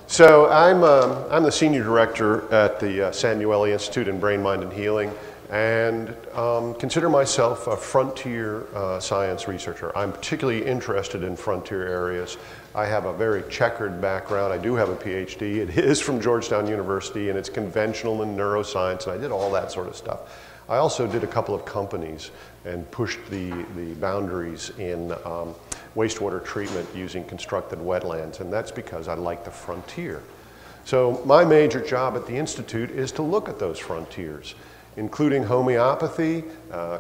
So I'm the senior director at the Samueli Institute in Brain, Mind, and Healing, and consider myself a frontier science researcher. I'm particularly interested in frontier areas. I have a very checkered background. I do have a PhD. It is from Georgetown University, and it's conventional in neuroscience, and I did all that sort of stuff. I also did a couple of companies and pushed the boundaries in wastewater treatment using constructed wetlands, and that's because I like the frontier. So my major job at the Institute is to look at those frontiers, including homeopathy,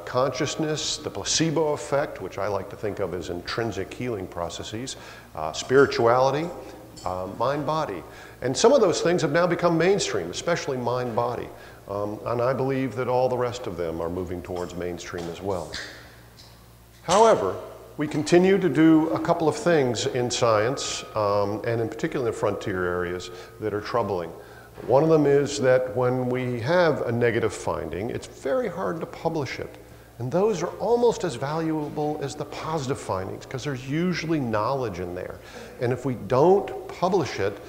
consciousness, the placebo effect, which I like to think of as intrinsic healing processes, spirituality, mind-body. And some of those things have now become mainstream, especially mind-body. And I believe that all the rest of them are moving towards mainstream as well. However, we continue to do a couple of things in science, and in particular in the frontier areas, that are troubling. One of them is that when we have a negative finding, it's very hard to publish it. And those are almost as valuable as the positive findings, because there's usually knowledge in there. And if we don't publish it,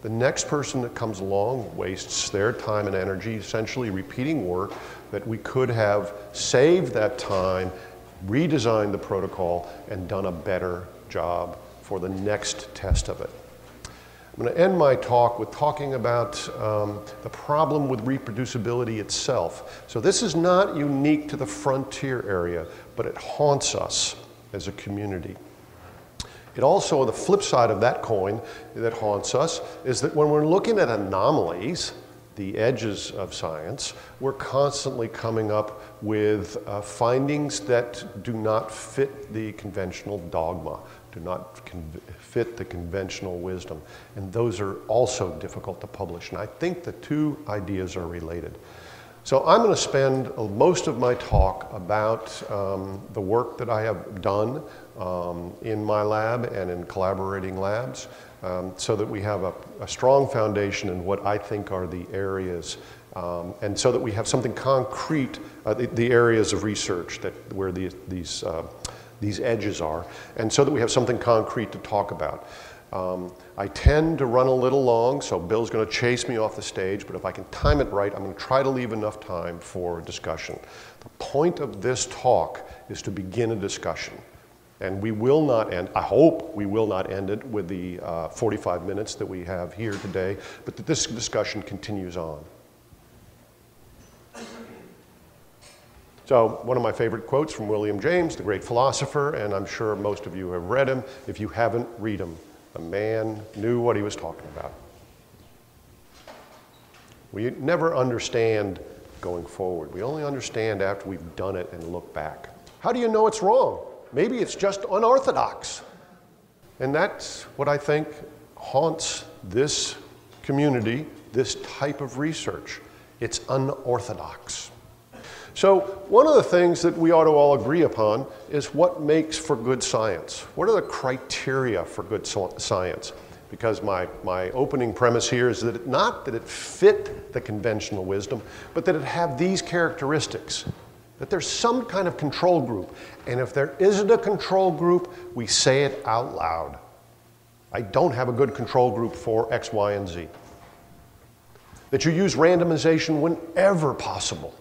the next person that comes along wastes their time and energy essentially repeating work that we could have saved that time, redesigned the protocol, and done a better job for the next test of it. I'm going to end my talk with talking about the problem with reproducibility itself. So this is not unique to the frontier area, but it haunts us as a community. It also, the flip side of that coin that haunts us is that when we're looking at anomalies, the edges of science, we're constantly coming up with findings that do not fit the conventional dogma, do not fit the conventional wisdom. And those are also difficult to publish. And I think the two ideas are related. So I'm going to spend most of my talk about the work that I have done in my lab and in collaborating labs, so that we have a strong foundation in what I think are the areas, and so that we have something concrete, the areas of research where these edges are, and so that we have something concrete to talk about. I tend to run a little long, so Bill's going to chase me off the stage, but if I can time it right, I'm going to try to leave enough time for discussion. The point of this talk is to begin a discussion. And we will not end, I hope we will not end it with the 45 minutes that we have here today, but that this discussion continues on. So one of my favorite quotes from William James, the great philosopher, and I'm sure most of you have read him. If you haven't, read him. The man knew what he was talking about. We never understand going forward. We only understand after we've done it and look back. How do you know it's wrong? Maybe it's just unorthodox. And that's what I think haunts this community, this type of research. It's unorthodox. So one of the things that we ought to all agree upon is what makes for good science. What are the criteria for good science? Because my opening premise here is that not that it fit the conventional wisdom, but that it have these characteristics. That there's some kind of control group. And if there isn't a control group, we say it out loud. I don't have a good control group for X, Y, and Z. That you use randomization whenever possible.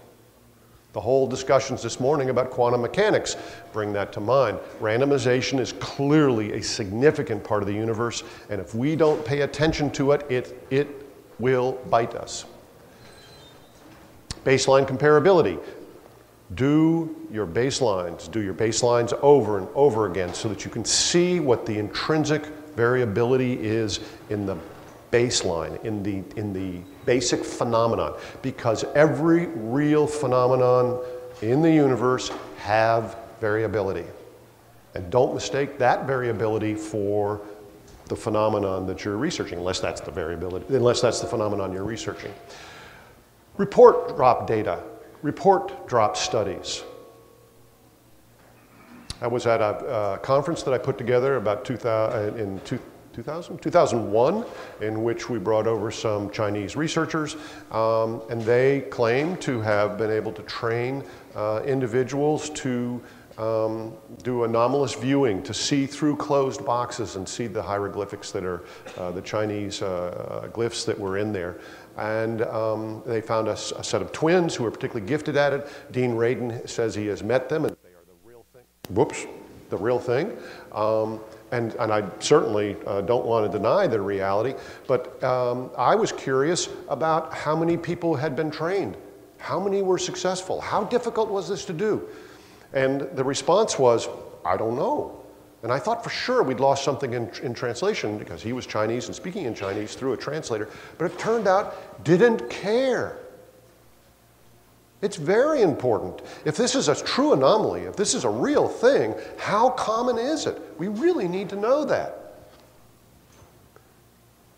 The whole discussions this morning about quantum mechanics bring that to mind. Randomization is clearly a significant part of the universe, and if we don't pay attention to it, it will bite us. Baseline comparability. Do your baselines over and over again so that you can see what the intrinsic variability is in the baseline, in the basic phenomenon, because every real phenomenon in the universe have variability. And don't mistake that variability for the phenomenon that you're researching, unless that's the phenomenon you're researching. Report drop data. Report drop studies. I was at a conference that I put together about 2001, in which we brought over some Chinese researchers, and they claim to have been able to train individuals to do anomalous viewing to see through closed boxes and see the hieroglyphics that are the Chinese glyphs that were in there. And they found a set of twins who are particularly gifted at it. Dean Radin says he has met them and they are the real thing. Whoops, the real thing. And I certainly don't want to deny their reality, but I was curious about how many people had been trained. How many were successful? How difficult was this to do? And the response was, I don't know. And I thought for sure we'd lost something in translation because he was Chinese and speaking in Chinese through a translator, but it turned out didn't care. It's very important. If this is a true anomaly, if this is a real thing, how common is it? We really need to know that.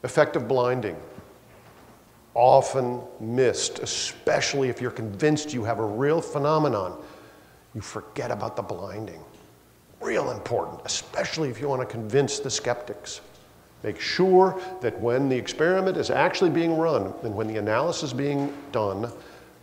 Effective blinding. Often missed, especially if you're convinced you have a real phenomenon. You forget about the blinding. Real important, especially if you want to convince the skeptics. Make sure that when the experiment is actually being run and when the analysis is being done,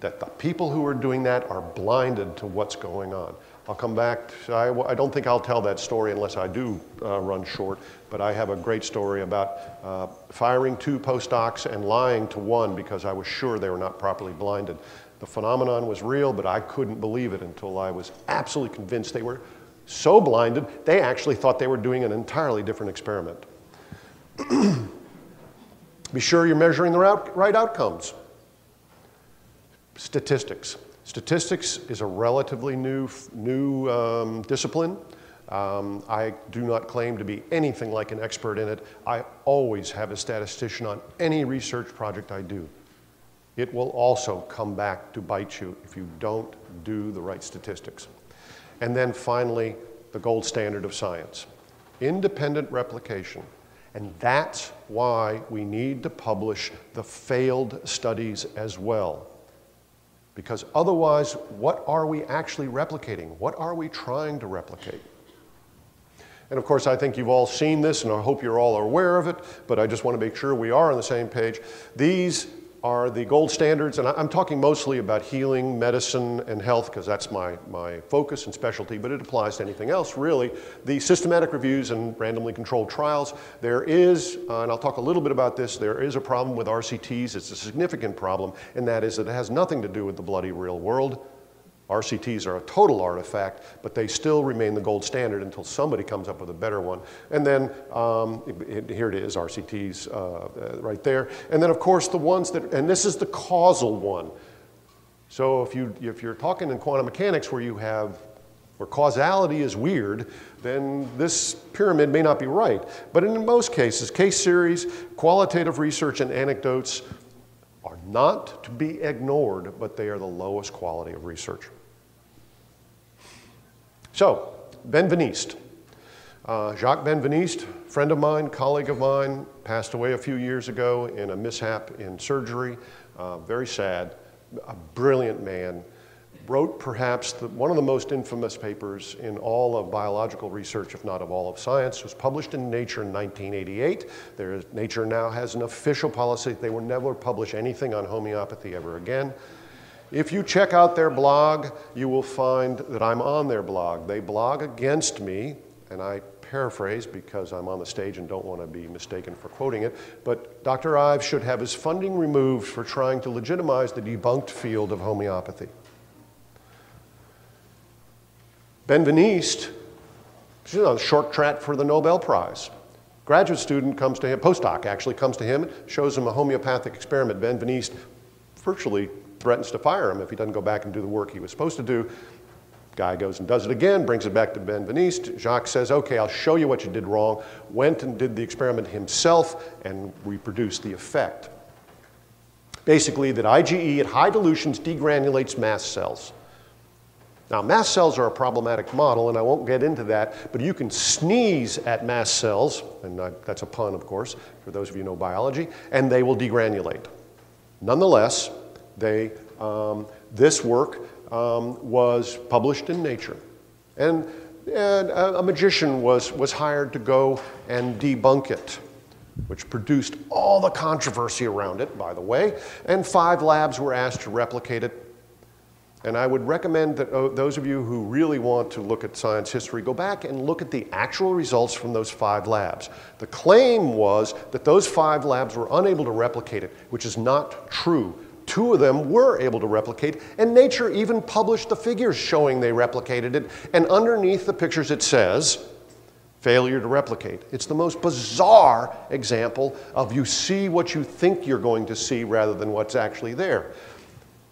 that the people who are doing that are blinded to what's going on. I'll come back. I don't think I'll tell that story unless I do run short, but I have a great story about firing 2 postdocs and lying to one because I was sure they were not properly blinded. The phenomenon was real, but I couldn't believe it until I was absolutely convinced they were so blinded, they actually thought they were doing an entirely different experiment. Be sure you're measuring the right outcomes. Statistics. Statistics is a relatively new discipline. I do not claim to be anything like an expert in it. I always have a statistician on any research project I do. It will also come back to bite you if you don't do the right statistics. And then finally, the gold standard of science, independent replication. And that's why we need to publish the failed studies as well. Because otherwise, what are we actually replicating? What are we trying to replicate? And of course, I think you've all seen this, and I hope you're all aware of it, but I just want to make sure we are on the same page. These are the gold standards, and I'm talking mostly about healing, medicine, and health, because that's my focus and specialty, but it applies to anything else, really. The systematic reviews and randomly controlled trials, there is, and I'll talk a little bit about this, there is a problem with RCTs. It's a significant problem, and that is that it has nothing to do with the bloody real world. RCTs are a total artifact, but they still remain the gold standard until somebody comes up with a better one. And then, here it is, RCTs right there. And then, of course, the ones that, and this is the causal one. So if you're talking in quantum mechanics where causality is weird, then this pyramid may not be right. But in most cases, case series, qualitative research, and anecdotes are not to be ignored, but they are the lowest quality of research. So, Benveniste. Jacques Benveniste, friend of mine, colleague of mine, passed away a few years ago in a mishap in surgery. Very sad, a brilliant man. Wrote perhaps one of the most infamous papers in all of biological research, if not of all of science. It was published in Nature in 1988. Nature now has an official policy. They will never publish anything on homeopathy ever again. If you check out their blog, you will find that I'm on their blog. They blog against me, and I paraphrase because I'm on the stage and don't want to be mistaken for quoting it, but Dr. Ives should have his funding removed for trying to legitimize the debunked field of homeopathy. Benveniste is on a short track for the Nobel Prize. Graduate student comes to him, postdoc actually comes to him, shows him a homeopathic experiment. Benveniste virtually threatens to fire him if he doesn't go back and do the work he was supposed to do. Guy goes and does it again, brings it back to Benveniste. Jacques says, okay, I'll show you what you did wrong. Went and did the experiment himself and reproduced the effect. Basically, that IgE at high dilutions degranulates mast cells. Now, mast cells are a problematic model, and I won't get into that, but you can sneeze at mast cells, and that's a pun, of course, for those of you who know biology, and they will degranulate. Nonetheless, this work was published in Nature. And a magician was hired to go and debunk it, which produced all the controversy around it, by the way, and 5 labs were asked to replicate it. And I would recommend that those of you who really want to look at science history, go back and look at the actual results from those 5 labs. The claim was that those 5 labs were unable to replicate it, which is not true. 2 of them were able to replicate, and Nature even published the figures showing they replicated it, and underneath the pictures it says, failure to replicate. It's the most bizarre example of you see what you think you're going to see rather than what's actually there.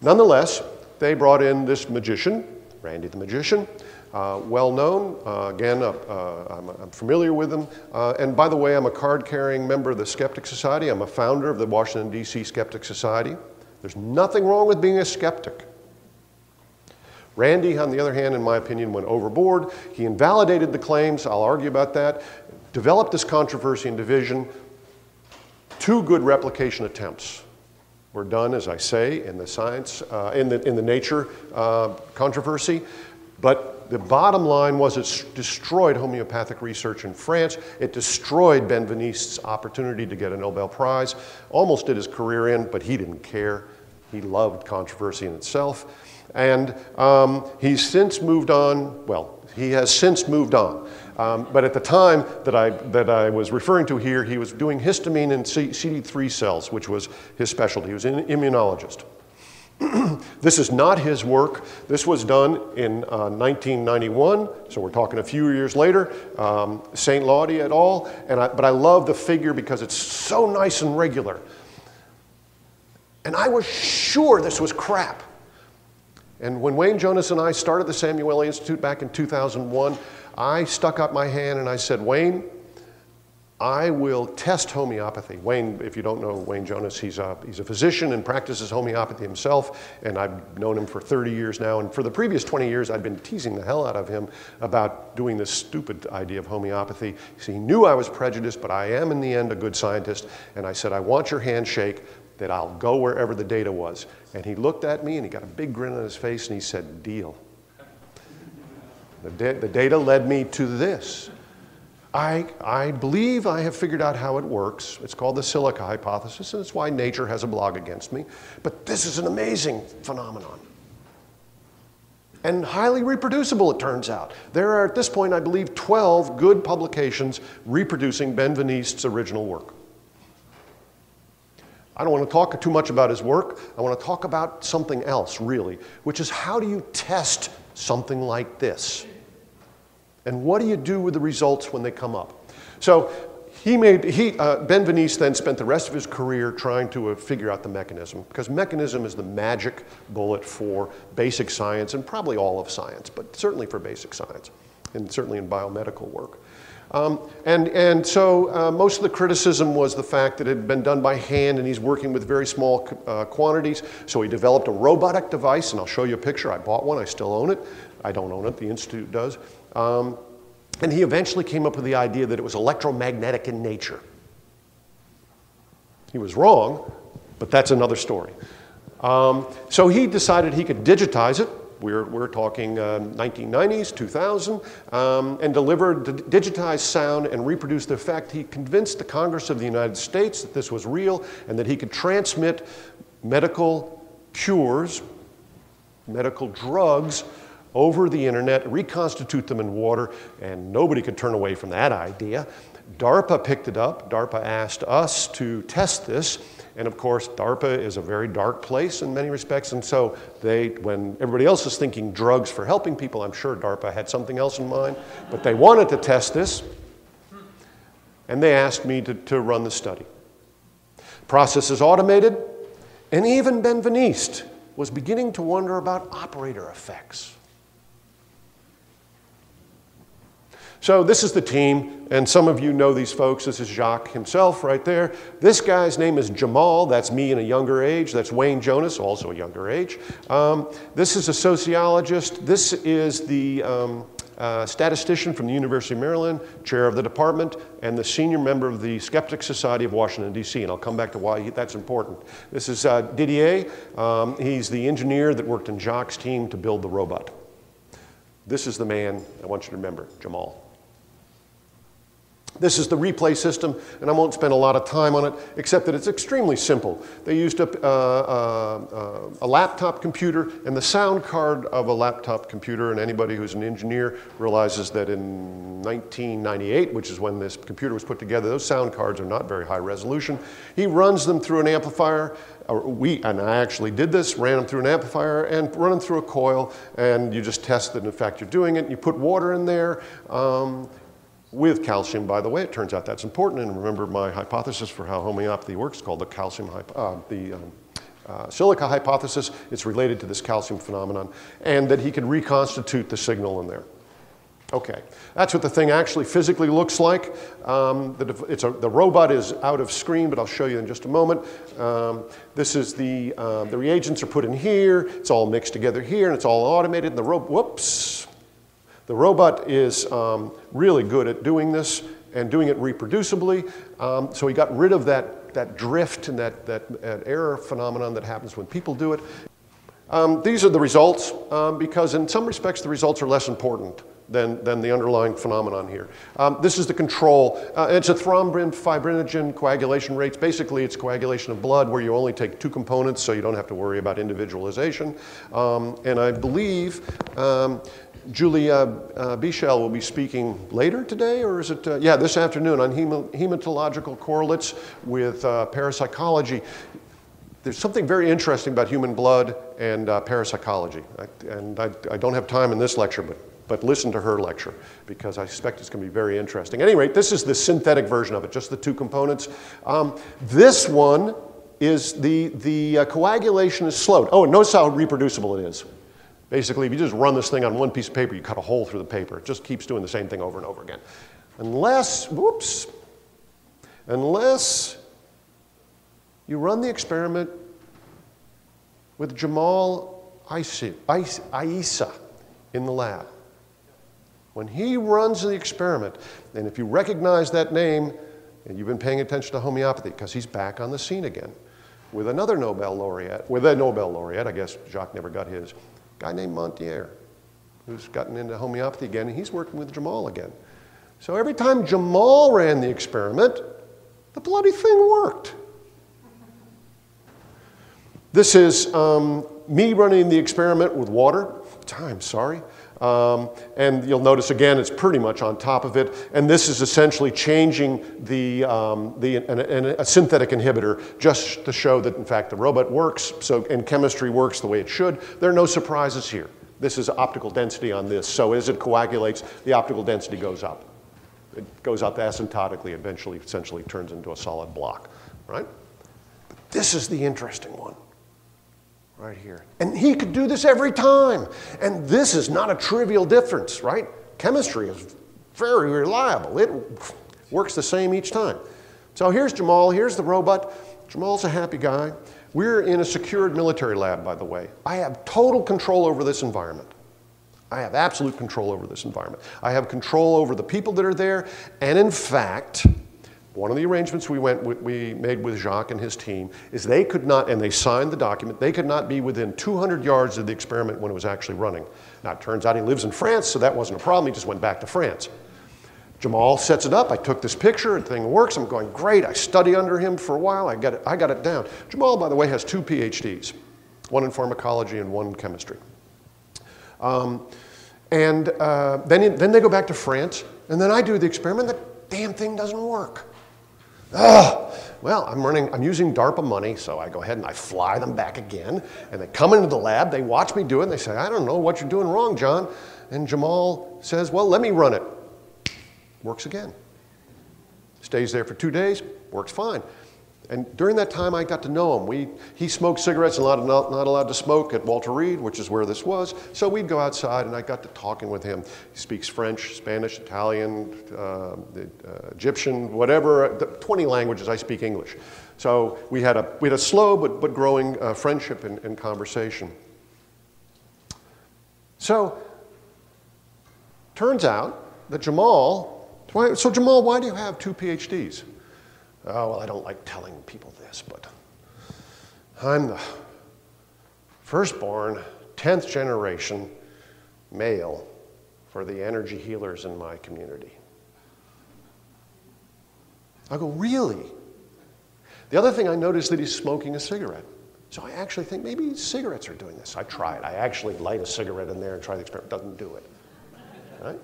Nonetheless, they brought in this magician, Randy the magician, well known. Again, I'm familiar with him. And by the way, I'm a card-carrying member of the Skeptic Society. I'm a founder of the Washington, D.C. Skeptic Society. There's nothing wrong with being a skeptic. Randy, on the other hand, in my opinion, went overboard. He invalidated the claims. I'll argue about that. Developed this controversy and division. 2 good replication attempts were done, as I say, in the science, in the Nature controversy. But the bottom line was it destroyed homeopathic research in France. It destroyed Benveniste's opportunity to get a Nobel Prize. Almost did his career in, but he didn't care. He loved controversy in itself. And he's since moved on, well, he has since moved on. But at the time that I was referring to here, he was doing histamine and CD3 cells, which was his specialty. He was an immunologist. This is not his work. This was done in 1991, so we're talking a few years later. St. Laudy et al. But I love the figure because it's so nice and regular. And I was sure this was crap. And when Wayne Jonas and I started the Samueli Institute back in 2001, I stuck up my hand and I said, Wayne, I will test homeopathy. Wayne, if you don't know Wayne Jonas, he's a physician and practices homeopathy himself, and I've known him for 30 years now. And for the previous 20 years, I'd been teasing the hell out of him about doing this stupid idea of homeopathy. So he knew I was prejudiced, but I am in the end a good scientist. And I said, I want your handshake that I'll go wherever the data was. And he looked at me and he got a big grin on his face and he said, deal. The data led me to this. I believe I have figured out how it works. It's called the Silica Hypothesis, and it's why Nature has a blog against me. But this is an amazing phenomenon. And highly reproducible, it turns out. There are, at this point, I believe, 12 good publications reproducing Benveniste's original work. I don't want to talk too much about his work. I want to talk about something else, really, which is how do you test something like this? And what do you do with the results when they come up? So Benveniste then spent the rest of his career trying to figure out the mechanism, because mechanism is the magic bullet for basic science, and probably all of science, but certainly for basic science, and certainly in biomedical work. So most of the criticism was the fact that it had been done by hand and he's working with very small quantities. So he developed a robotic device, and I'll show you a picture. I bought one, I still own it. I don't own it, the Institute does. And he eventually came up with the idea that it was electromagnetic in nature. He was wrong, but that's another story. So he decided he could digitize it. We're talking 1990s, 2000, and delivered digitized sound and reproduced the effect. He convinced the Congress of the United States that this was real and that he could transmit medical cures, medical drugs, over the internet, reconstitute them in water, and nobody could turn away from that idea. DARPA picked it up. DARPA asked us to test this. And of course, DARPA is a very dark place in many respects. And so when everybody else is thinking drugs for helping people, I'm sure DARPA had something else in mind. But they wanted to test this. And they asked me to run the study. Process is automated. And even Benveniste was beginning to wonder about operator effects. So this is the team, and some of you know these folks. This is Jacques himself right there. This guy's name is Jamal. That's me in a younger age. That's Wayne Jonas, also a younger age. This is a sociologist. This is the statistician from the University of Maryland, chair of the department, and the senior member of the Skeptic Society of Washington, D.C., and I'll come back to why that's important. This is Didier. He's the engineer that worked in Jacques' team to build the robot. This is the man I want you to remember, Jamal. This is the replay system, and I won't spend a lot of time on it, except that it's extremely simple. They used a laptop computer and the sound card of a laptop computer, and anybody who's an engineer realizes that in 1998, which is when this computer was put together, those sound cards are not very high resolution. He runs them through an amplifier, and I actually did this, ran them through an amplifier and run them through a coil, and you just test that in fact you're doing it. You put water in there, with calcium, by the way. It turns out that's important, and remember my hypothesis for how homeopathy works called the Silica Hypothesis. It's related to this calcium phenomenon, and that he can reconstitute the signal in there. Okay, that's what the thing actually physically looks like. The robot is out of screen, but I'll show you in just a moment. This is the reagents are put in here. It's all mixed together here, and it's all automated. And the robot is really good at doing this and doing it reproducibly. So he got rid of that drift and that error phenomenon that happens when people do it. These are the results, because in some respects the results are less important than the underlying phenomenon here. This is the control. It's a thrombin fibrinogen coagulation rates. Basically, it's coagulation of blood where you only take two components, so you don't have to worry about individualization. And I believe Julia Bichel will be speaking later today, or is it? Yeah, this afternoon on hematological correlates with parapsychology. There's something very interesting about human blood and parapsychology. I don't have time in this lecture, but listen to her lecture, because I suspect it's going to be very interesting. At any rate, this is the synthetic version of it, just the two components. This one is the coagulation is slowed. Oh, and notice how reproducible it is. Basically, if you just run this thing on one piece of paper, you cut a hole through the paper. It just keeps doing the same thing over and over again. Unless you run the experiment with Jamal Issa in the lab. When he runs the experiment, and if you recognize that name, and you've been paying attention to homeopathy, because he's back on the scene again with another Nobel laureate, I guess Jacques never got his, a guy named Montier, who's gotten into homeopathy again, and he's working with Jamal again. So every time Jamal ran the experiment, the bloody thing worked. This is me running the experiment with water. And you'll notice again, it's pretty much on top of it. And this is essentially changing a synthetic inhibitor just to show that, in fact, the robot works, and chemistry works the way it should. There are no surprises here. This is optical density on this. So as it coagulates, the optical density goes up. It goes up asymptotically, eventually, essentially turns into a solid block, right? But this is the interesting one. Right here. And he could do this every time. And this is not a trivial difference, right? Chemistry is very reliable. It works the same each time. So here's Jamal, here's the robot. Jamal's a happy guy. We're in a secured military lab, by the way. I have total control over this environment. I have absolute control over this environment. I have control over the people that are there. And in fact, one of the arrangements we made with Jacques and his team is they could not, and they signed the document, they could not be within 200 yards of the experiment when it was actually running. Now, it turns out he lives in France, so that wasn't a problem. He just went back to France. Jamal sets it up. I took this picture. The thing works. I'm going, great. I study under him for a while. I got it down. Jamal, by the way, has 2 PhDs, one in pharmacology and one in chemistry. Then they go back to France, and then I do the experiment. The damn thing doesn't work. Well, I'm using DARPA money, so I go ahead and I fly them back again, and they come into the lab, they watch me do it, and they say, I don't know what you're doing wrong, John. And Jamal says, well, let me run it. Works again. Stays there for 2 days, works fine. And during that time, I got to know him. He smoked cigarettes, not allowed to smoke at Walter Reed, which is where this was. So we'd go outside, and I got to talking with him. He speaks French, Spanish, Italian, Egyptian, whatever, 20 languages. I speak English. So we had a slow but growing friendship and conversation. So turns out that Jamal, why do you have 2 PhDs? Oh, well, I don't like telling people this, but I'm the firstborn, 10th generation male for the energy healers in my community. I go, really? The other thing I noticed that he's smoking a cigarette. So I actually think maybe cigarettes are doing this. I try it. I actually light a cigarette in there and try the experiment. It doesn't do it. Right?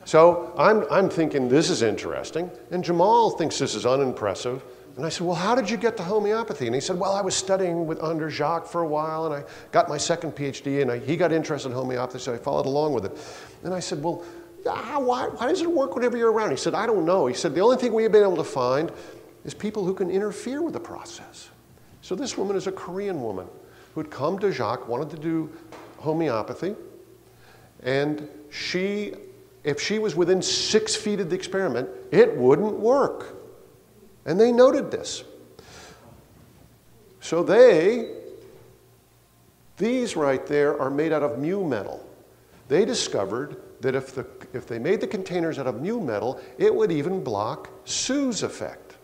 So I'm thinking this is interesting. And Jamal thinks this is unimpressive. And I said, well, how did you get to homeopathy? And he said, well, I was studying under Jacques for a while, and I got my second PhD, and he got interested in homeopathy, so I followed along with it. And I said, well, why does it work whenever you're around? He said, I don't know. He said, the only thing we've been able to find is people who can interfere with the process. So this woman is a Korean woman who had come to Jacques, wanted to do homeopathy, and if she was within 6 feet of the experiment, it wouldn't work. And they noted this. So these right there are made out of mu metal. They discovered that if they made the containers out of mu metal, it would even block Sue's effect.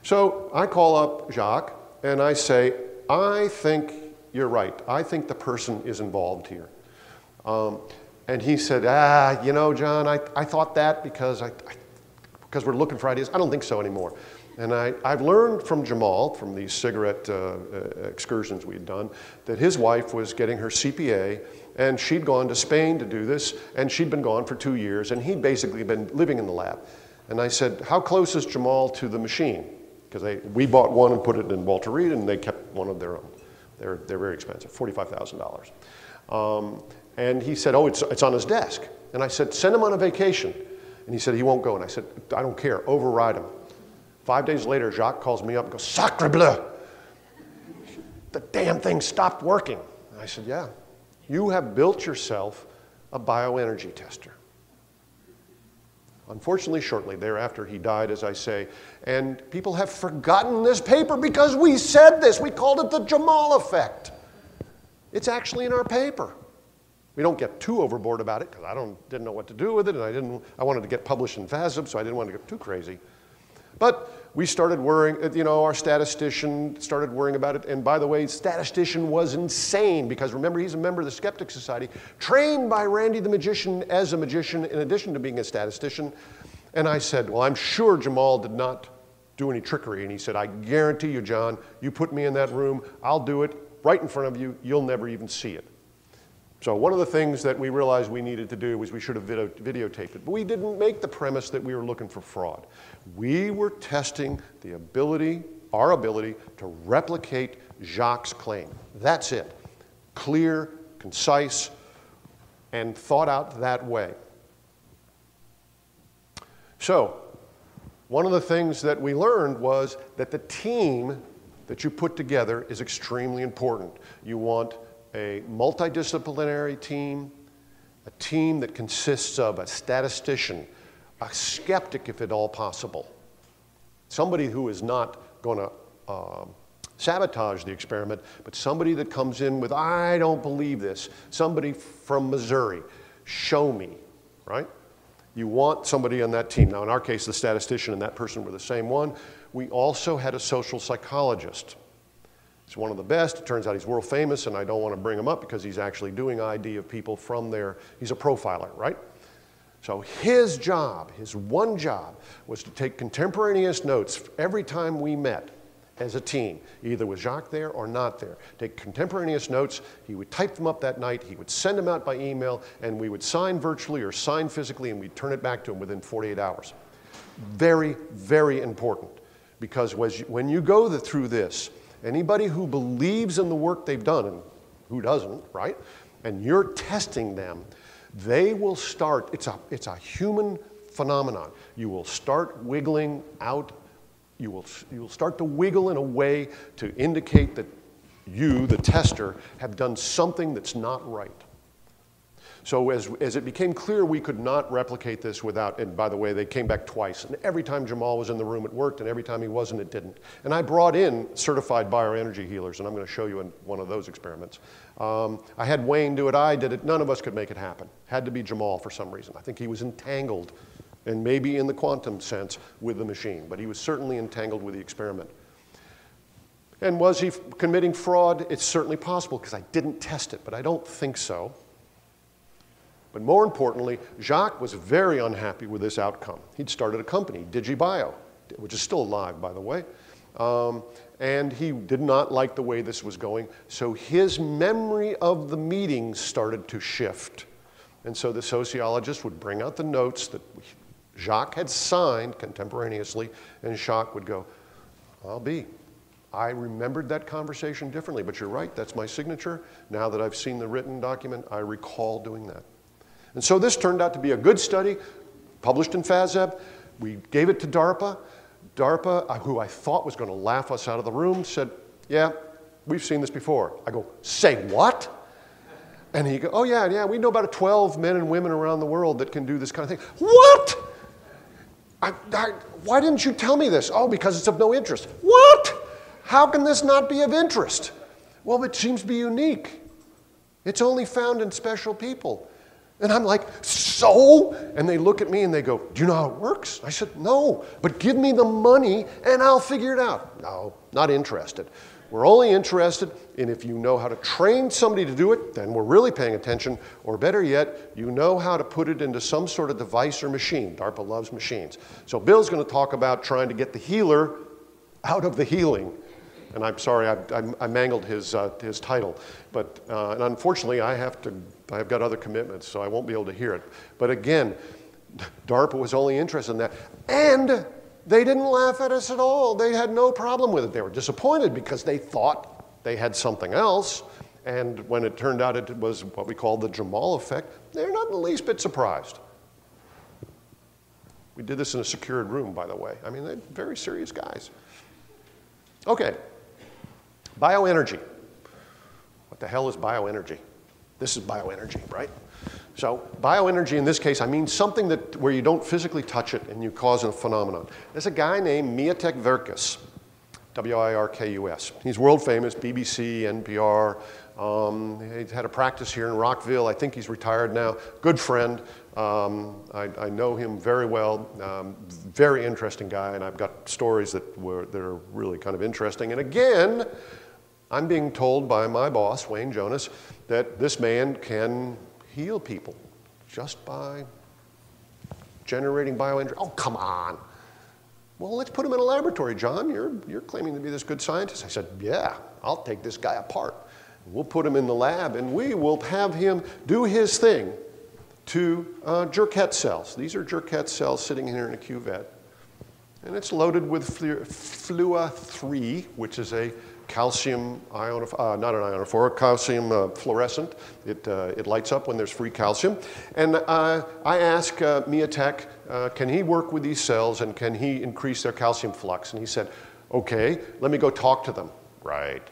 So I call up Jacques and I say, I think you're right. I think the person is involved here. And he said, you know, John, I thought that because we're looking for ideas. I don't think so anymore. And I've learned from Jamal, from these cigarette excursions we had done, that his wife was getting her CPA, and she'd gone to Spain to do this, and she'd been gone for 2 years, and he'd basically been living in the lab. And I said, how close is Jamal to the machine? Because we bought one and put it in Walter Reed, and they kept one of their own. They're very expensive, $45,000. And he said, oh, it's on his desk. And I said, send him on a vacation. And he said, he won't go. And I said, I don't care, override him. 5 days later, Jacques calls me up and goes, sacre bleu, the damn thing stopped working. And I said, yeah, you have built yourself a bioenergy tester. Unfortunately, shortly thereafter, he died, as I say, and people have forgotten this paper because we said this. We called it the Jamal effect. It's actually in our paper. We don't get too overboard about it because I didn't know what to do with it, and I wanted to get published in FASB, so I didn't want to get too crazy. But we started worrying, you know, our statistician started worrying about it. And by the way, statistician was insane because remember, he's a member of the Skeptic Society, trained by Randy the Magician as a magician in addition to being a statistician. And I said, well, I'm sure Jamal did not do any trickery. And he said, I guarantee you, John, you put me in that room, I'll do it right in front of you, you'll never even see it. So one of the things that we realized we needed to do was we should have videotaped it. But we didn't make the premise that we were looking for fraud. We were testing the ability, our ability to replicate Jacques' claim. That's it. Clear, concise, and thought out that way. So one of the things that we learned was that the team that you put together is extremely important. You want a multidisciplinary team, a team that consists of a statistician, a skeptic if at all possible, somebody who is not going to sabotage the experiment, but somebody that comes in with, I don't believe this, somebody from Missouri, show me, right? You want somebody on that team. Now in our case, the statistician and that person were the same one. We also had a social psychologist. He's one of the best. It turns out he's world famous, and I don't want to bring him up because he's actually doing ID of people from there. He's a profiler, right? So his job, his one job, was to take contemporaneous notes every time we met as a team, either with Jacques there or not there. Take contemporaneous notes. He would type them up that night. He would send them out by email, and we would sign virtually or sign physically, and we'd turn it back to him within 48 hours. Very, very important, because when you go through this, anybody who believes in the work they've done, and who doesn't, right? And you're testing them, they will start, it's a human phenomenon. You will start wiggling out, you will start to wiggle in a way to indicate that you, the tester, have done something that's not right. So as it became clear we could not replicate this without, and by the way, they came back twice, and every time Jamal was in the room it worked, and every time he wasn't it didn't. And I brought in certified bioenergy healers, and I'm going to show you in one of those experiments. I had Wayne do it, I did it, none of us could make it happen. Had to be Jamal for some reason. I think he was entangled, and maybe in the quantum sense, with the machine, but he was certainly entangled with the experiment. And was he committing fraud? It's certainly possible, because I didn't test it, but I don't think so. But more importantly, Jacques was very unhappy with this outcome. He'd started a company, DigiBio, which is still alive, by the way. And he did not like the way this was going. So his memory of the meetings started to shift. And so the sociologist would bring out the notes that Jacques had signed contemporaneously, and Jacques would go, I remembered that conversation differently, but you're right, that's my signature. Now that I've seen the written document, I recall doing that. And so this turned out to be a good study, published in FASEB. We gave it to DARPA. DARPA, who I thought was going to laugh us out of the room, said, yeah, we've seen this before. I go, say what? And he goes, oh yeah, we know about 12 men and women around the world that can do this kind of thing. What? Why didn't you tell me this? Oh, because it's of no interest. What? How can this not be of interest? Well, it seems to be unique. It's only found in special people. And I'm like, so? And they look at me and they go, do you know how it works? I said, no, but give me the money and I'll figure it out. No, not interested. We're only interested in if you know how to train somebody to do it, then we're really paying attention, or better yet, you know how to put it into some sort of device or machine. DARPA loves machines. So Bill's going to talk about trying to get the healer out of the healing. And I'm sorry, I mangled his title. But and unfortunately, I've got other commitments, so I won't be able to hear it. But again, DARPA was only interested in that. And they didn't laugh at us at all. They had no problem with it. They were disappointed because they thought they had something else. And when it turned out it was what we call the Jamal effect, they're not in the least bit surprised. We did this in a secured room, by the way. I mean, they're very serious guys. Okay. Bioenergy. What the hell is bioenergy? This is bioenergy, right? So bioenergy in this case, I mean something where you don't physically touch it and you cause a phenomenon. There's a guy named Mietek Wirkus, W-I-R-K-U-S. He's world famous, BBC, NPR. He had a practice here in Rockville. I think he's retired now. Good friend. I know him very well. Very interesting guy, and I've got stories that are really kind of interesting. And again, I'm being told by my boss, Wayne Jonas, that this man can heal people just by generating bioenergy. Oh, come on. Well, let's put him in a laboratory, John. You're claiming to be this good scientist. I said, yeah, I'll take this guy apart. We'll put him in the lab, and we will have him do his thing to Jurkat cells. These are Jurkat cells sitting here in a cuvette. And it's loaded with Flua-3, which is a calcium ionophore, not an ionophore, calcium fluorescent. It lights up when there's free calcium. And I asked Mietek, can he work with these cells and can he increase their calcium flux? And he said, okay, let me go talk to them. Right.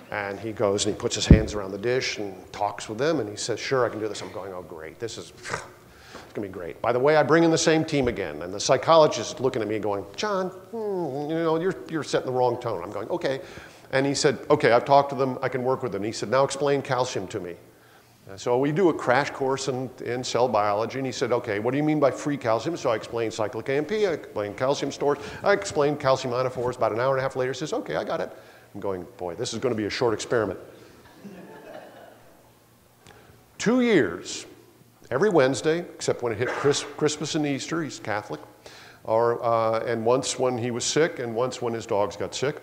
And he goes and he puts his hands around the dish and talks with them and he says, sure, I can do this. I'm going, oh great, this is, it's gonna be great. By the way, I bring in the same team again. And the psychologist is looking at me going, John, you know, you're setting the wrong tone. I'm going, okay. And he said, okay, I've talked to them, I can work with them. And he said, now explain calcium to me. And so we do a crash course in cell biology, and he said, okay, what do you mean by free calcium? So I explained cyclic AMP, I explained calcium stores, I explained calcium ionophores. About an hour and a half later, he says, okay, I got it. I'm going, boy, this is going to be a short experiment. 2 years, every Wednesday, except when it hit Christmas and Easter, he's Catholic, and once when he was sick and once when his dogs got sick.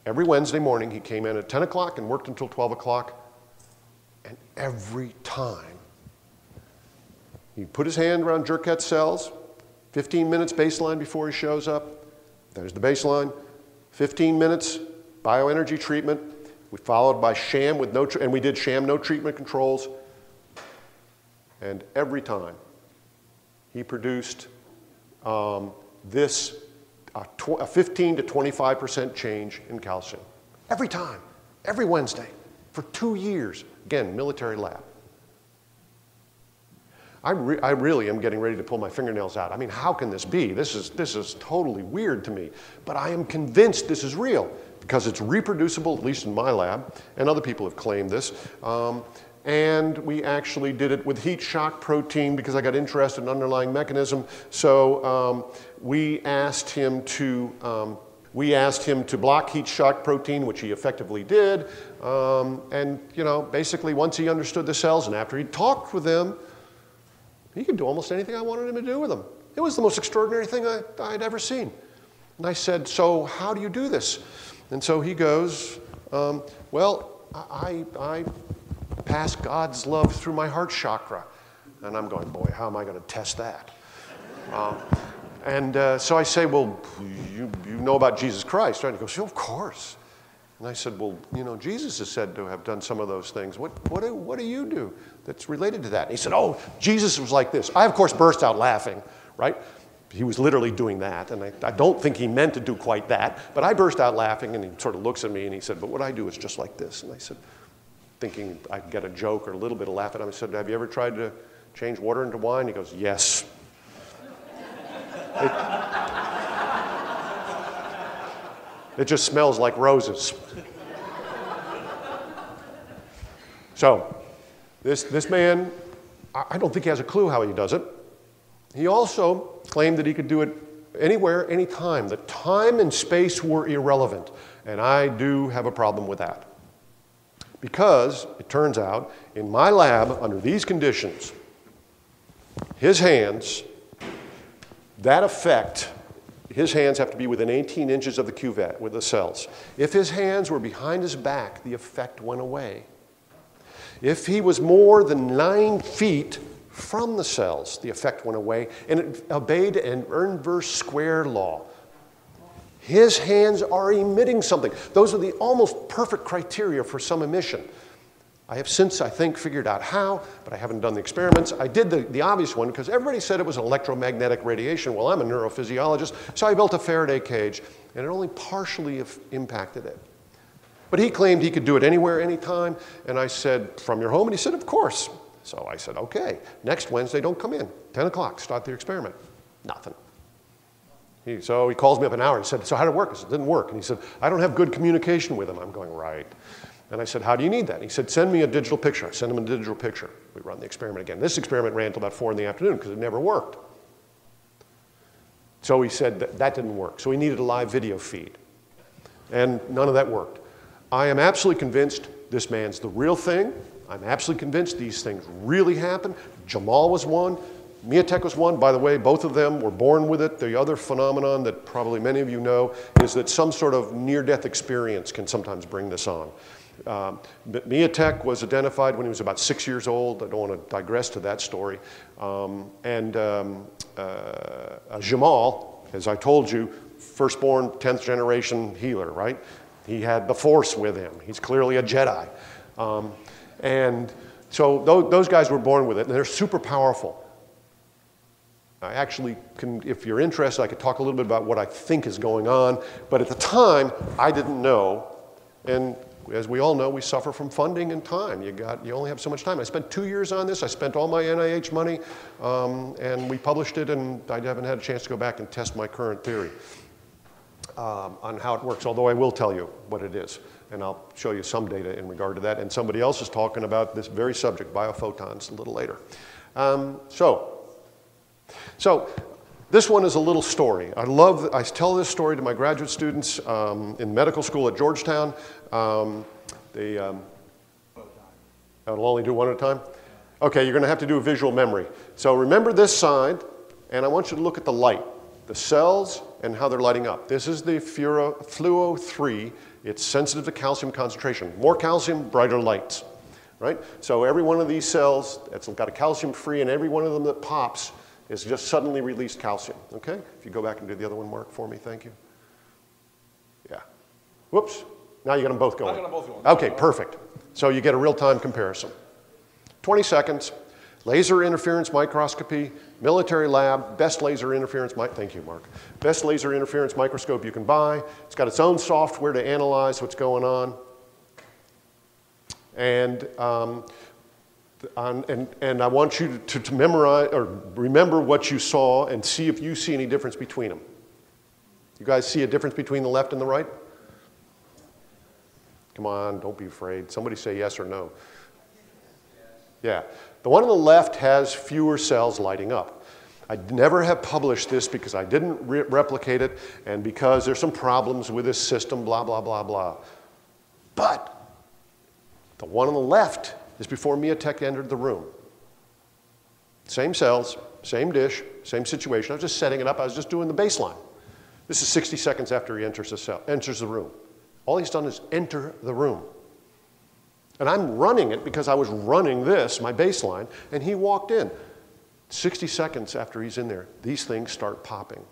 Every Wednesday morning, he came in at 10 o'clock and worked until 12 o'clock. And every time, he put his hand around Jurkat cells, 15 minutes baseline before he shows up. There's the baseline. 15 minutes, bioenergy treatment. We followed by sham with and we did sham no treatment controls. And every time, he produced a 15 to 25% change in calcium. Every time, every Wednesday, for 2 years. Again, military lab. I really am getting ready to pull my fingernails out. I mean, how can this be? This is totally weird to me. But I am convinced this is real because it's reproducible, at least in my lab, and other people have claimed this. And we actually did it with heat shock protein because I got interested in underlying mechanism. So we asked him to block heat shock protein, which he effectively did. And you know, basically once he understood the cells and after he talked with them, He could do almost anything I wanted him to do with them. It was the most extraordinary thing I'd ever seen. And I said, so how do you do this? And so he goes, well, I pass God's love through my heart chakra. And I'm going, boy, how am I going to test that? So I say, well, you know about Jesus Christ, right? And he goes, yeah, of course. And I said, well, you know, Jesus is said to have done some of those things. What do you do that's related to that? And he said, oh, Jesus was like this. I, of course, burst out laughing, right? He was literally doing that, and I don't think he meant to do quite that, but I burst out laughing, and he sort of looks at me, and he said, but what I do is just like this. And I said, thinking I'd get a joke or a little bit of laugh at him, I said, have you ever tried to change water into wine? He goes, yes. It just smells like roses. So, this man, I don't think he has a clue how he does it. He also claimed that he could do it anywhere, anytime, that time and space were irrelevant. And I do have a problem with that. Because it turns out, in my lab, under these conditions, his hands, that effect, his hands have to be within 18 inches of the cuvette with the cells. If his hands were behind his back, the effect went away. If he was more than 9 feet from the cells, the effect went away, and it obeyed an inverse square law. His hands are emitting something. Those are the almost perfect criteria for some emission. I have since, I think, figured out how, but I haven't done the experiments. I did the obvious one because everybody said it was electromagnetic radiation. Well, I'm a neurophysiologist, so I built a Faraday cage, and it only partially impacted it. But he claimed he could do it anywhere, anytime, and I said, from your home? And he said, of course. So I said, okay, next Wednesday, don't come in. 10 o'clock, start the experiment. Nothing. So he calls me up an hour and said, so how did it work? I said, it didn't work. And he said, I don't have good communication with him. I'm going, right. And I said, how do you need that? And he said, send me a digital picture. I sent him a digital picture. We run the experiment again. This experiment ran until about 4 in the afternoon because it never worked. So he said that didn't work. So he needed a live video feed. And none of that worked. I am absolutely convinced this man's the real thing. I'm absolutely convinced these things really happen. Jamal was one. Miatek was one. By the way, both of them were born with it. The other phenomenon that probably many of you know is that some sort of near-death experience can sometimes bring this on. Miatek was identified when he was about 6 years old. I don't want to digress to that story. Jamal, as I told you, firstborn, 10th generation healer, right? He had the Force with him. He's clearly a Jedi. And so those guys were born with it, and they're super powerful. I actually can, if you're interested, I could talk a little bit about what I think is going on, but at the time, I didn't know, and as we all know, we suffer from funding and time. You only have so much time. I spent 2 years on this. I spent all my NIH money, and we published it, and I haven't had a chance to go back and test my current theory on how it works, although I will tell you what it is. And I'll show you some data in regard to that. And somebody else is talking about this very subject, biophotons, a little later. So this one is a little story. I tell this story to my graduate students in medical school at Georgetown. I'll only do one at a time? Okay, you're going to have to do a visual memory. So remember this side, and I want you to look at the light, the cells, and how they're lighting up. This is the fluo 3. It's sensitive to calcium concentration. More calcium, brighter lights, right? So every one of these cells, it's got a calcium free, and every one of them that pops is just suddenly released calcium, okay? If you go back and do the other one, Mark, for me, thank you. Yeah. Whoops. Now you got them both going. I got them both going. Okay, perfect. So you get a real-time comparison. 20 seconds, laser interference microscopy, military lab, best laser interference, thank you, Mark. Best laser interference microscope you can buy. It's got its own software to analyze what's going on. And I want you to memorize or remember what you saw and see if you see any difference between them. You guys see a difference between the left and the right? Come on, don't be afraid. Somebody say yes or no. Yeah. The one on the left has fewer cells lighting up. I'd never have published this because I didn't replicate it and because there's some problems with this system, blah, blah, blah, blah. But the one on the left is before Miatek entered the room. Same cells, same dish, same situation. I was just setting it up. I was just doing the baseline. This is 60 seconds after he enters the room. All he's done is enter the room. And I'm running it because I was running this, my baseline, and he walked in. 60 seconds after he's in there, these things start popping.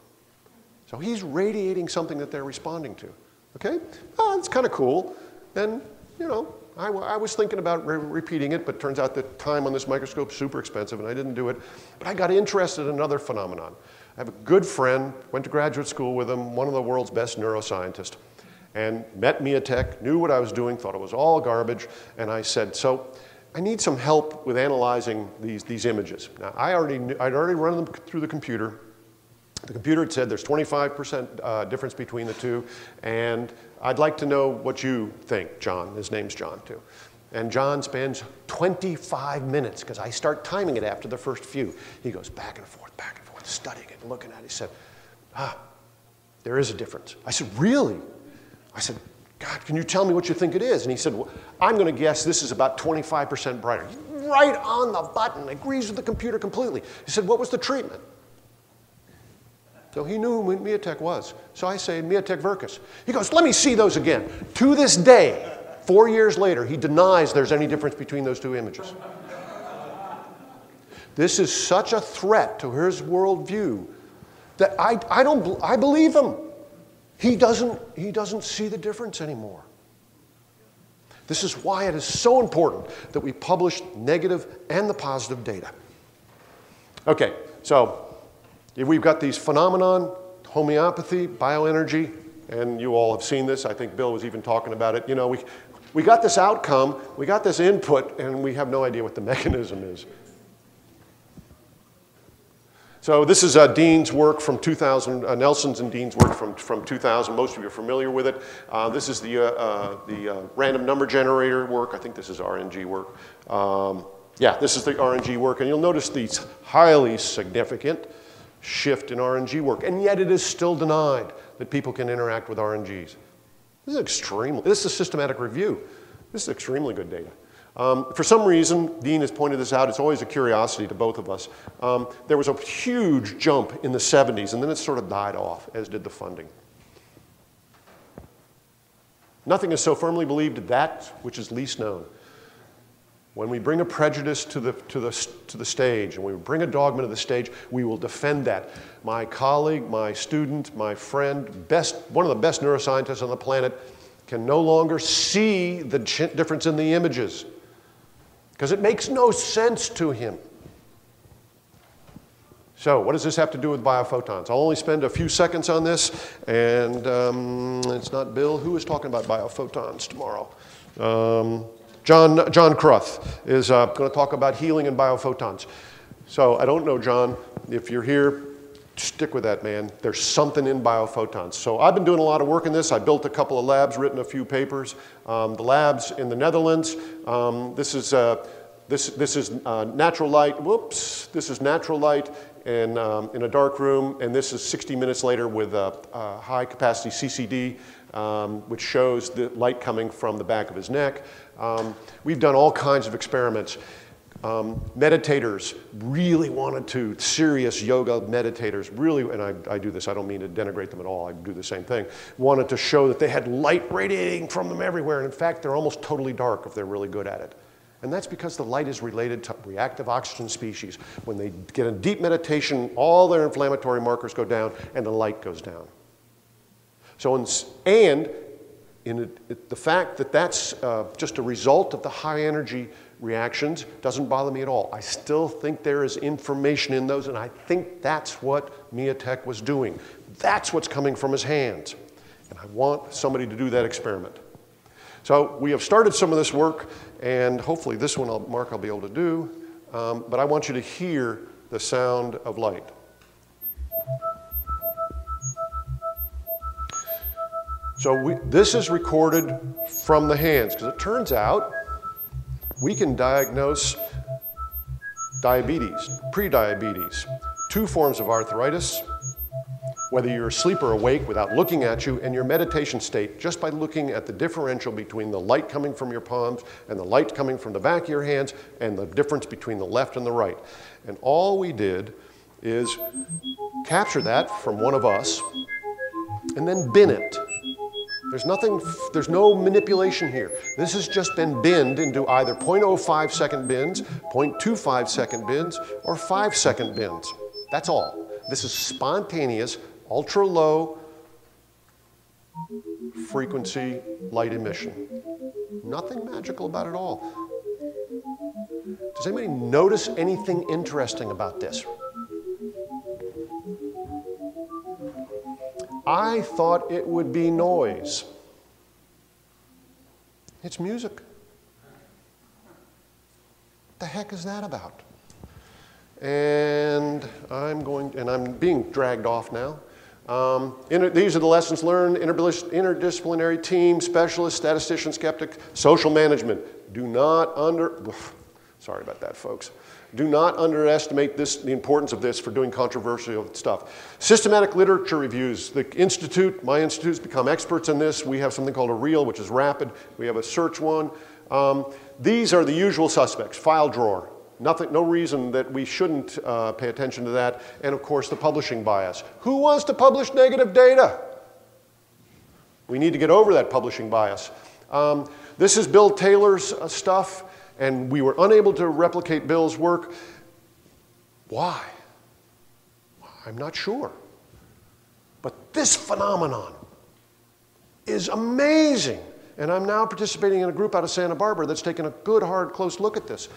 So he's radiating something that they're responding to. Okay? Oh, it's kind of cool. And, you know, I was thinking about repeating it, but turns out that time on this microscope is super expensive, and I didn't do it. But I got interested in another phenomenon. I have a good friend, went to graduate school with him, one of the world's best neuroscientists, and met me at Tech, knew what I was doing, thought it was all garbage, and I said, so I need some help with analyzing these images. Now, I'd already run them through the computer. The computer had said there's 25% difference between the two, and I'd like to know what you think, John. His name's John, too. And John spends 25 minutes, because I start timing it after the first few. He goes back and forth, studying it and looking at it. He said, there is a difference. I said, really? I said, God, can you tell me what you think it is? And he said, well, I'm going to guess this is about 25% brighter. He's right on the button, agrees with the computer completely. He said, what was the treatment? So he knew who Miatek was. So I say, Miatek Verkus. He goes, let me see those again. To this day, 4 years later, he denies there's any difference between those two images. This is such a threat to his worldview that I believe him. He doesn't see the difference anymore. This is why it is so important that we publish negative and the positive data. Okay, so we've got these phenomenon, homeopathy, bioenergy, and you all have seen this. I think Bill was even talking about it. You know, we got this outcome, we got this input, and we have no idea what the mechanism is. So this is Dean's work from 2000, Nelson's and Dean's work from 2000. Most of you are familiar with it. This is the random number generator work. I think this is RNG work. Yeah, this is the RNG work. And you'll notice these highly significant shift in RNG work. And yet it is still denied that people can interact with RNGs. This is a systematic review. This is extremely good data. For some reason, Dean has pointed this out, it's always a curiosity to both of us. There was a huge jump in the 70s, and then it sort of died off, as did the funding. Nothing is so firmly believed as that which is least known. When we bring a prejudice to the stage, and we bring a dogma to the stage, we will defend that. My colleague, my student, my friend, one of the best neuroscientists on the planet, can no longer see the difference in the images, because it makes no sense to him. So what does this have to do with biophotons? I'll only spend a few seconds on this, and it's not Bill. Who is talking about biophotons tomorrow? John Cruth is going to talk about healing and biophotons. So I don't know, John, if you're here, stick with that, man. There's something in biophotons. So I've been doing a lot of work in this. I built a couple of labs, written a few papers. The labs in the Netherlands, this is natural light. Whoops, this is natural light in a dark room, and this is 60 minutes later with a high capacity CCD, which shows the light coming from the back of his neck. We've done all kinds of experiments. Meditators really wanted to, serious yoga meditators really, and I do this, I don't mean to denigrate them at all, I do the same thing, wanted to show that they had light radiating from them everywhere, and in fact they're almost totally dark if they're really good at it. And that's because the light is related to reactive oxygen species. When they get in deep meditation, all their inflammatory markers go down and the light goes down. So, the fact that that's just a result of the high energy reactions doesn't bother me at all. I still think there is information in those, and I think that's what Miatek was doing. That's what's coming from his hands. And I want somebody to do that experiment. So we have started some of this work, and hopefully this one, Mark, I'll be able to do. But I want you to hear the sound of light. So this is recorded from the hands, because it turns out we can diagnose diabetes, prediabetes, 2 forms of arthritis, whether you're asleep or awake without looking at you, and your meditation state just by looking at the differential between the light coming from your palms and the light coming from the back of your hands and the difference between the left and the right. And all we did is capture that from one of us and then bin it. There's no manipulation here. This has just been binned into either 0.05 second bins, 0.25 second bins, or 5-second bins. That's all. This is spontaneous, ultra low frequency light emission. Nothing magical about it all. Does anybody notice anything interesting about this? I thought it would be noise. It's music. What the heck is that about? And I'm being dragged off now. These are the lessons learned: interdisciplinary team, specialist, statistician, skeptic, social management. Sorry about that, folks. Do not underestimate the importance of this for doing controversial stuff. Systematic literature reviews. The institute, my institute's become experts in this. We have something called a reel, which is rapid. We have a search one. These are the usual suspects. File drawer. No reason that we shouldn't pay attention to that. And of course, the publishing bias. Who wants to publish negative data? We need to get over that publishing bias. This is Bill Taylor's stuff, and we were unable to replicate Bill's work. Why? I'm not sure. But this phenomenon is amazing. And I'm now participating in a group out of Santa Barbara that's taken a good, hard, close look at this.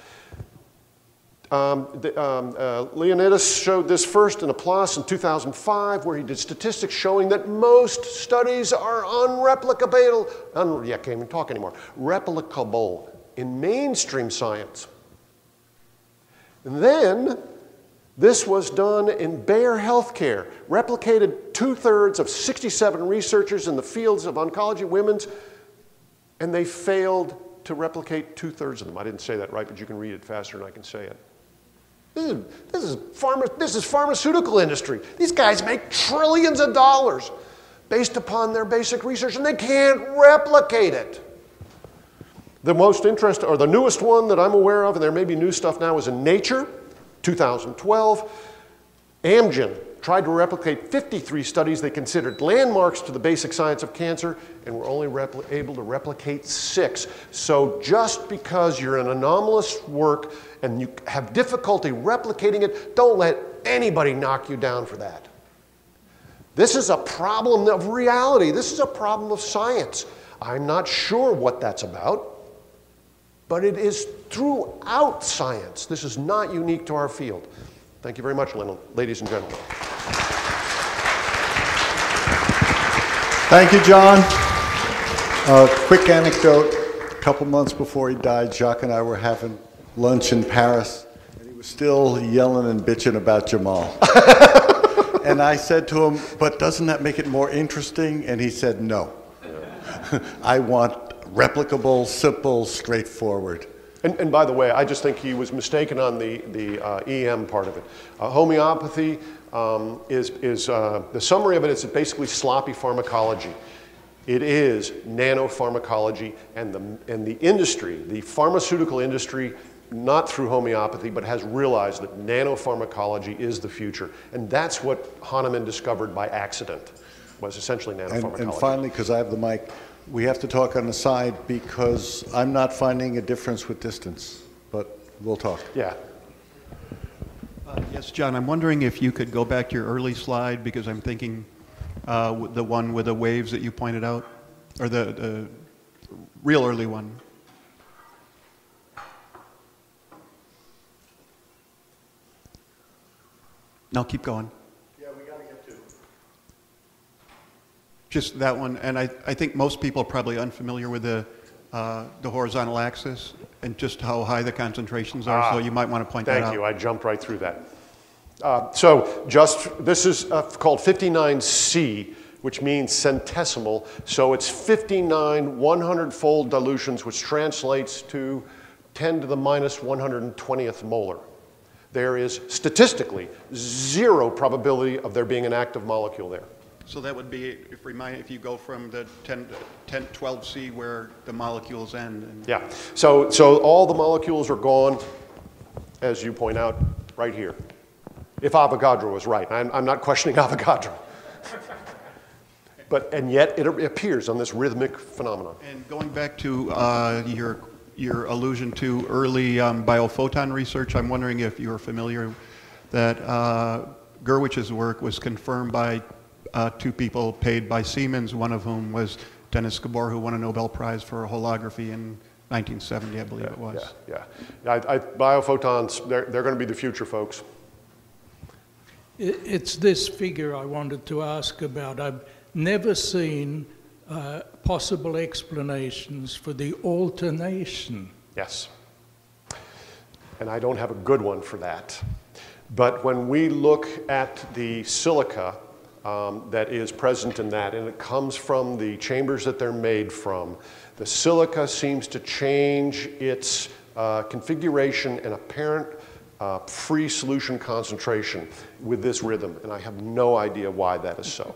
Leonidas showed this first in a PLOS in 2005, where he did statistics showing that most studies are unreplicable, can't even talk anymore, replicable in mainstream science. And then this was done in Bayer Healthcare, replicated 2/3 of 67 researchers in the fields of oncology, women's, and they failed to replicate 2/3 of them. I didn't say that right, but you can read it faster than I can say it. This is pharmaceutical industry. These guys make trillions of dollars based upon their basic research, and they can't replicate it. The most interesting, or the newest one that I'm aware of, and there may be new stuff now, is in Nature, 2012. Amgen tried to replicate 53 studies they considered landmarks to the basic science of cancer, and were only able to replicate 6. So just because you're an anomalous work and you have difficulty replicating it, don't let anybody knock you down for that. This is a problem of reality. This is a problem of science. I'm not sure what that's about, but it is throughout science. This is not unique to our field. Thank you very much, ladies and gentlemen. Thank you, John. Quick anecdote. A couple months before he died, Jacques and I were having lunch in Paris, and he was still yelling and bitching about Jamal. And I said to him, but doesn't that make it more interesting? And he said, no. I want replicable, simple, straightforward. And by the way, I just think he was mistaken on the EM part of it. Homeopathy the summary of it is basically sloppy pharmacology. It is nanopharmacology, and the industry, the pharmaceutical industry, not through homeopathy, but has realized that nanopharmacology is the future. And that's what Hahnemann discovered by accident, was essentially nanopharmacology. And finally, because I have the mic, we have to talk on the side because I'm not finding a difference with distance, but we'll talk. Yeah. Yes, John, I'm wondering if you could go back to your early slide, because I'm thinking the one with the waves that you pointed out, or the real early one. No, keep going. Yeah, we got to get to. Just that one, and I think most people are probably unfamiliar with the horizontal axis and just how high the concentrations are, so you might want to point that out. Thank you, I jumped right through that. This is called 59C, which means centesimal, so it's 59 100-fold dilutions, which translates to 10 to the minus 120th molar. there is statistically 0 probability of there being an active molecule there. So that would be, if you go from the 12C where the molecules end. And Yeah, so all the molecules are gone, as you point out, right here. If Avogadro was right. I'm not questioning Avogadro. And yet it appears on this rhythmic phenomenon. And going back to your allusion to early biophoton research, I'm wondering if you're familiar that Gurwich's work was confirmed by 2 people paid by Siemens, one of whom was Dennis Gabor, who won a Nobel Prize for holography in 1970, I believe it was. Yeah. Biophotons, they're going to be the future, folks. It's this figure I wanted to ask about. I've never seen possible explanations for the alternation. Yes. And I don't have a good one for that. But when we look at the silica that is present in that, and it comes from the chambers that they're made from, the silica seems to change its configuration and apparent free solution concentration with this rhythm, and I have no idea why that is so.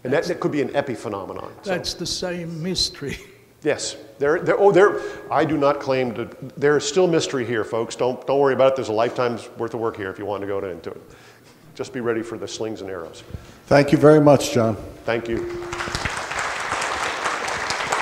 And that could be an epiphenomenon. That's the same mystery. Yes, I do not claim to. There is still mystery here, folks. Don't worry about it. There's a lifetime's worth of work here if you want to go into it. Just be ready for the slings and arrows. Thank you very much, John. Thank you.